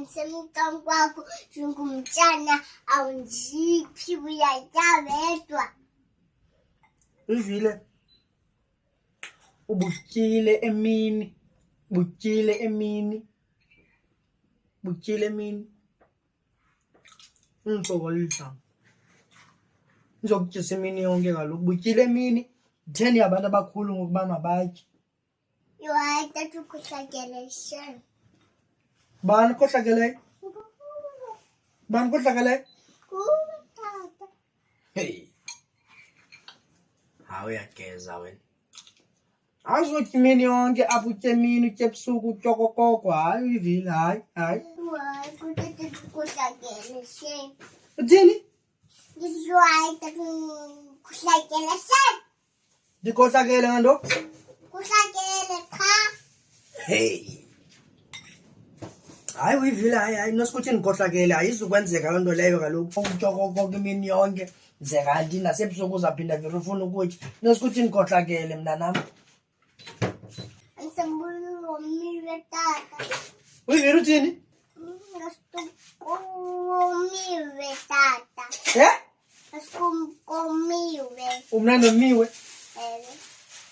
Ansemtong kwakho njengomntana awunjiphi uyatya wedwa. Ivile ubutyile emini. Undisokolisa. Nizokutyisa imini yonke kaloku. Butyile emini. Theni abantu abakhulu ngokuba mabatye. Hayi tata ukhohlakele shem. Bani ukhohlakeleyo? Bani ukhohlakeleyo? Tata. Hey. Hayi uyageza wena. Awuzotya imini yonke apha utye emini utye ebusuku utye okokoko. Hayi uyivile hayi. Hayi tata ukhohlakele shem. Uthini? Ndisho hayi tata ukhohlakele shem. Ndikhohlakele ngantoni? Ukhohlakele cha. Hey. Hayi uyivile hayi nosikuthi ndikhohlakele ayizukwenzeka loo nto leyo kaloku. Utya okokoko imini yonke. Ze kanti nasebusuku uzaphinda vele ufuna ukutya. Nosikuthi ndikhohlakele mntanam. Ansembulomiwe tata. Uyivile uthini? Ngasikommiwe tata. Eh? Ngasikommiwe. Umna ndomiwe.